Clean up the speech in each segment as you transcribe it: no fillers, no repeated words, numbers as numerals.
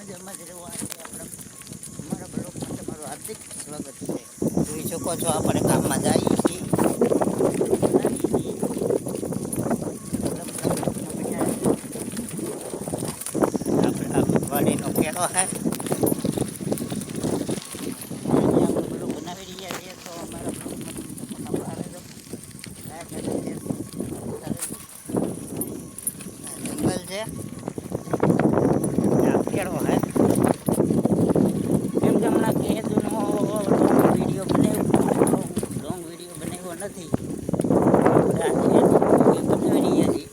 મજામાં જ રહેવા આપણે અમારા બ્લોગમાં તમારું હાર્દિક સ્વાગત છે. જોઈ શકો છો આપણે ગામમાં જઈએ છીએ. આપણે વાડીનો કેળો છે. બનાવી રહ્યા છીએ તો અમારા બ્લોગમાં જંગલ છે. કેળો હે કેમ કે હમણાં કેદુનો વિડીયો બનાવ્યો લોંગ વિડીયો બનાવ્યો નથી. આજે બનાવી રહ્યા છીએ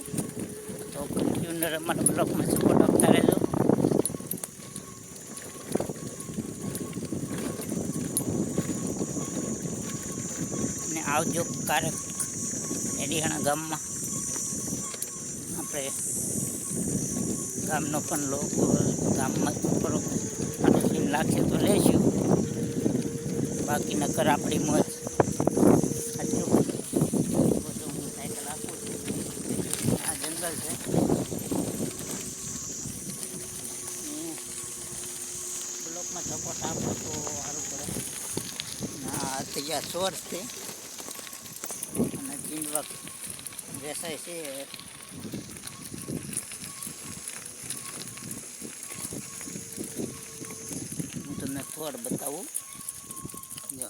તો કન્ટિન્યુઅર અમારા બ્લોગમાં સપોર્ટ આપતા રહેજો. અને આવજો ક્યારેક એડિયાણા ગામમાં. આપણે ગામનો પણ લોકો ગામમાં થોડો સીન લાગશે તો લઈશું, બાકી નકર આપણી મોજ. હું સાયકલ આપું છું. આ જંગલ છે, બ્લોકમાં સપોર્ટ આપો તો સારું પડે. આ તૈયાર સોર્સ છે અને જીંડવા બેસાય છે. તમને થોડ બતાવું. જો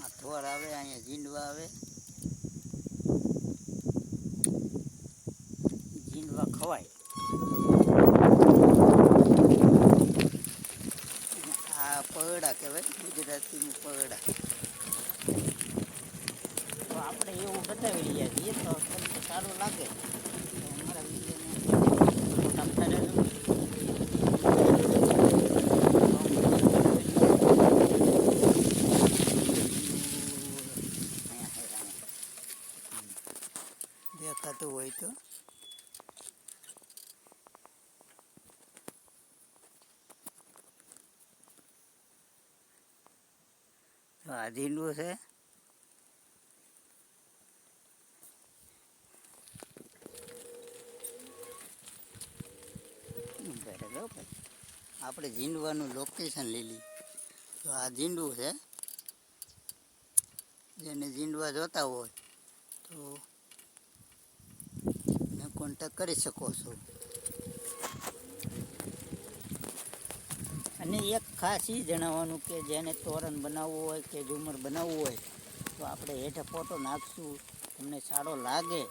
આ થોડ આવે, અહીંયા જીંડવા આવે. જીંડવા ખવાય. આ પગડા કહેવાય ગુજરાતીમાં, પગડા. તો આપણે એવું બતાવી રહ્યા છીએ તો તમને સારું લાગે તો અમારા વિડીયોને આપતા રહેજો. દેખાતું હોય તો આ જીંડવું છે. આપણે જીંડવાનું લોકેશન લીધી. તો આ જીંડવું છે. જેને જીંડવા જોતા હોય તો ને કોન્ટેક કરી શકો છો. અને એક ખાસ એ જણાવવાનું કે જેને તોરણ બનાવવું હોય કે ઝુમર બનાવવું હોય તો આપણે હેઠે ફોટો નાખશું. તમને સારો લાગે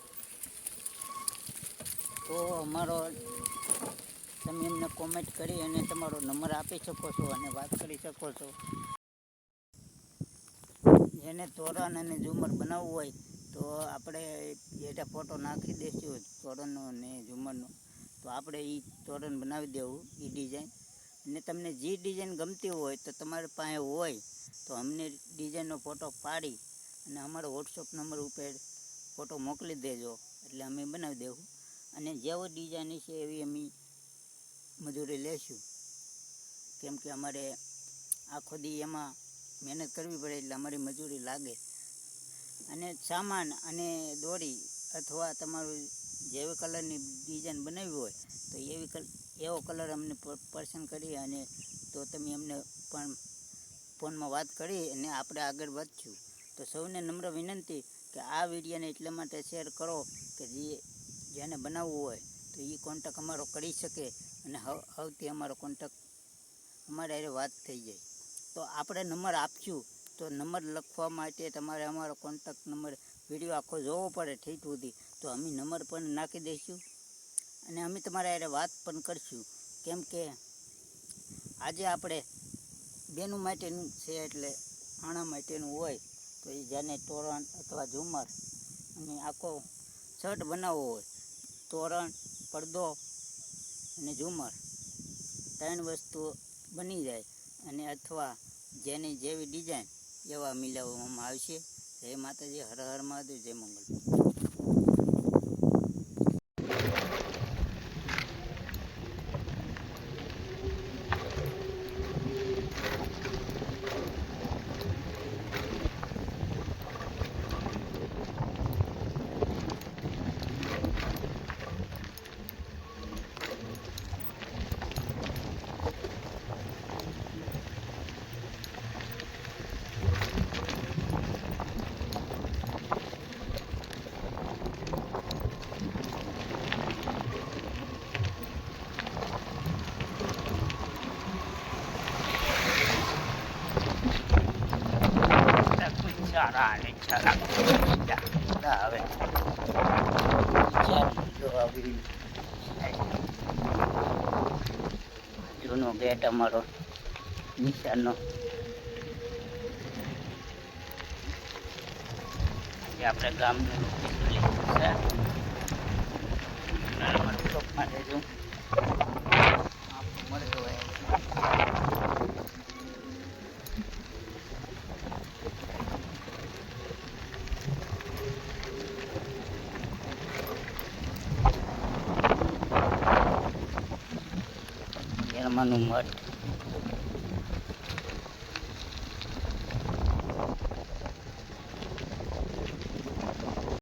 તો અમારો તમે એમને કોમેન્ટ કરી અને તમારો નંબર આપી શકો છો અને વાત કરી શકો છો. જેને તોરણ અને ઝુમર બનાવવું હોય તો આપણે હેઠે ફોટો નાખી દઈશું તોરણનો અને ઝુમરનો. તો આપણે એ તોરણ બનાવી દેવું એ ડિઝાઇન. અને તમને જે ડિઝાઇન ગમતી હોય તો તમારી પાસે હોય તો અમને ડિઝાઇનનો ફોટો પાડી અને અમારો વોટ્સઅપ નંબર ઉપર ફોટો મોકલી દેજો એટલે અમે બનાવી દેવું. અને જેવો ડિઝાઇન છે એવી અમે મજૂરી લેશું. કેમ કે અમારે આખો દી એમાં મહેનત કરવી પડે એટલે અમારી મજૂરી લાગે. અને સામાન અને દોરી અથવા તમારું જેવી કલરની ડિઝાઇન બનાવી હોય તો એવો કલર અમને પસંદ કરી અને તો તમે અમને પણ ફોનમાં વાત કરી અને આપણે આગળ વધશું. તો સૌને નમ્ર વિનંતી કે આ વિડીયોને એટલા માટે શેર કરો કે જેને બનાવવું હોય તો એ કોન્ટેક અમારો કરી શકે અને હવથી અમારો કોન્ટેક અમારે હારે વાત થઈ જાય. તો આપણે નંબર આપશું તો નંબર લખવા માટે તમારે અમારો કોન્ટેક નંબર વિડીયો આખો જોવો પડે ઠીક સુધી. તો અમે નંબર પણ નાખી દઈશું અને અમે તમારા હારે વાત પણ કરીશું. કેમ કે આજે આપણે બેનું માટેનું છે એટલે આણા માટેનું હોય તો એ જેને તોરણ અથવા ઝુમર અને આખો શર્ટ બનાવવો હોય, તોરણ, પડદો અને ઝુમર 3 વસ્તુ બની જાય. અને અથવા જેની જેવી ડિઝાઇન એવા મિલાવવામાં આવશે. જય માતાજી, હર હર મહાદેવ, જય મંગલ. આવી જૂનો ગેટ અમારો નિશાનનો જે આપણે ગામનું લોકેશન લીધું છે. અમારા બ્લોકમાં રહેજો આપણું મળતું હોય. યરમાનું મઠ